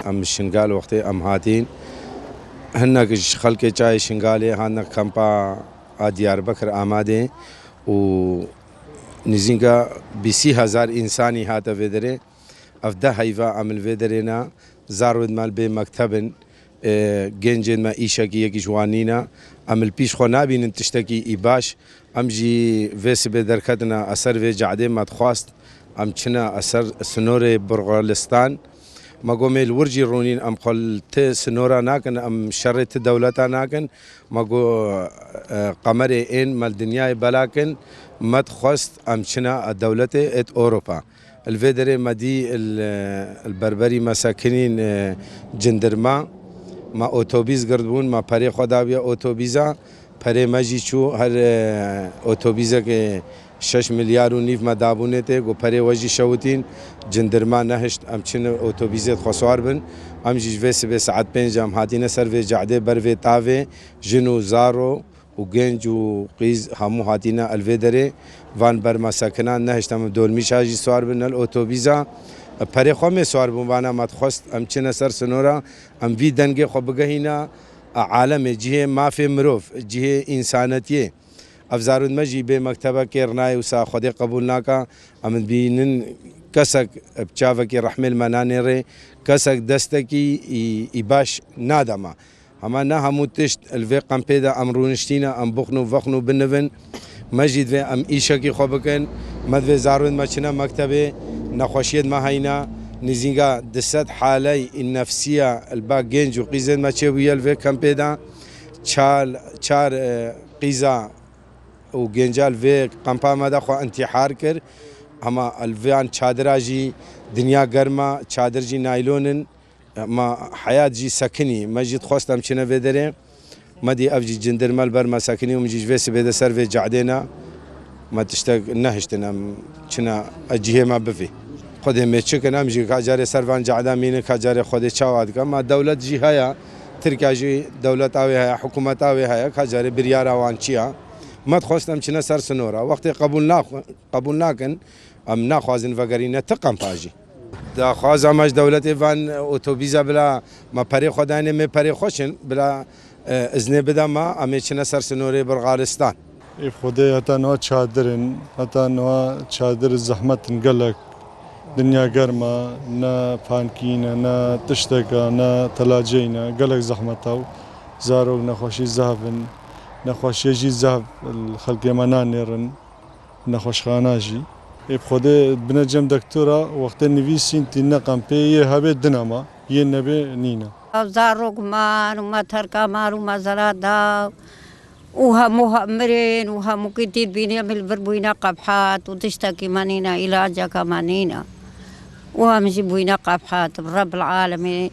ام شنغال وقتی ام هاتین هنگ خلق چای شنغالی هنگ کمپا دیار بکر آماده و نزینگا 20,000 انسانی هات ویدره افده هیوا عمل ویدرنا زارود مال به مکتبن گنجن ما ایشا کی یکی جوانینا عمل پیش خو نابین تشتکی ایباش ام جی ویس به درکتنا اثر و جعده ما خواست ام چنا اثر سنور برغلستان ما قوم الورجي رونين ام قلت سنورا ناكن ام شرت دولتا ناكن ما قو قمري ان مال دنيا بلاكن ما تخست ام شنا الدولة ات اوروبا الفيدري مدي البربري مساكنين جندرما ما اوتوبيس قردبون ما بري خدابيا اوتوبيزا بري ماجي شو هر اوتوبيزا کے 6 مليار و نيف ما دابونه ته گو پري وجي شوتين جندرما نهشت ام چن اوتوبيزت خسوار بن ام جيس به ساعت 5 ام هاتين سر و جعده بر و تاوي جنو زارو و گنج و قيز همو هاتينا الفيدري وان بر مساكنان نهشت ام دول ميشاجي سوار بن الاوتوبيزا پري خو سوار بن وانا ما تخست ام چن سر سنورا ام في دنگه خو بگهينا عالم جهه ما في مروف جهه انسانيتيه افزارود مجي به مكتبه كيرناي وسا خدي قبولنا کا امد بينن كسك بچاوه رحمه المنانره كسك دستكي يباش نادما اما نه هموتشت الفي قمبيدا امرونشتينا ام بخنو وخنو بنفن مجد في ام ايشكي خوبكن مد زارود مچنا مكتبه نخوشيد ما هينا نزينغا دست حالي النفسيه البا جنج وقيزن ما تشوي الفي قمبيدا چار قيزا و گنجال في قمپا مدا خو انتحار کر اما الفيان چادر جي دنیا گرما چادر جي نايلونن ما حياة جي سكني مجد خواستم چنه ودره مدي افجي جندرمال بر ما سكني ومجي ويس بده سر في جعدنا ما تشتاق نهشتنا چنه اجيه ما بفي خود مچکن ام جي کاجار سروان جعدا مين کاجار خود چاواد کا ما دولت جي هيا تركيا جي دولت اوي هيا حكومت اوي هيا کاجار بريارا وانچيا ما تخواستم چنه سر سنورا وقتی قبول ناکن ام ناخوازن وگرینه تقم پاجی دا خوازمش دولت وان اتوبیزا بلا ما پری خدانه می پری خوشن بلا ازنه بدا ما امی چنه سر سنوری برغالستان ای خدای هتا نوا چادرن هتا نوا چادر زحمت نگلک دنیا گرما نا پانکینا نا تشتکا نا تلاجینا گلک زحمتاو زارو نخوشی زهبن نخوش يجي الذهب الخلق يمنان نيرن نخوش خاناجي بخده بنجم دكتورة وقت النفيسين تينا قمبي هبه دنما ينبه نينا زاروك مار وما تركا مار وما زرادا وهم مؤمرين وهم كتير بيني من البربوينا قبحات وتشتكي مانينا علاجك مانينا وهم جيبوينا قبحات رب العالمين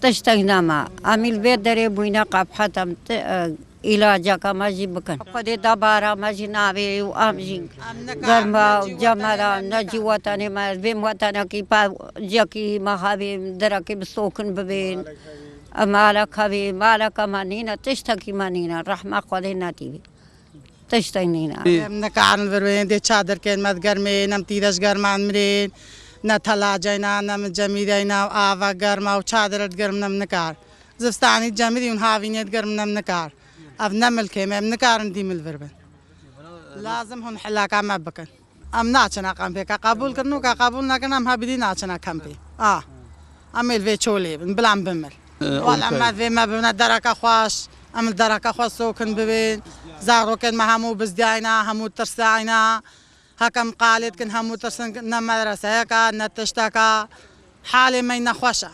تشتكينا ما عمل بيت دري بوينا قبحات علاجك ما جيبكن قد دبارة ما جنابي وامجي غرما جمالا نجي وطني ما بيم وطني كي با جاكي ما هابي دركي بسوكن ببين مالك هابي مالك مانينا تشتكي مانينا رحمة قدنا تيبي تشتكينا نكعن البروين دي چادر كين مد گرمي نم تيرش گرمان مرين نا ثلاجينا نم جميدينا آوا گرما و چادرت گرم نم نكار زفستاني جميدي ون هاوينيت گرم نم نكار اب نمل كيما نكارن دي مل بربن لازم هون حلاكا ما بكن ام ناچنا قمبي کا قبول کرنو کا قبول نہ کرنا ہم ہبدی ناچنا قمبي امل في چولي بلام بمل ولا ما في ما بنا دركا خواش ام دركا خواش سوكن ببين زارو كن ما همو بزداينا همو ترساينا هكم قالت كن همو ترسن نمدرسه كا نتشتكا حالي ما نخوشه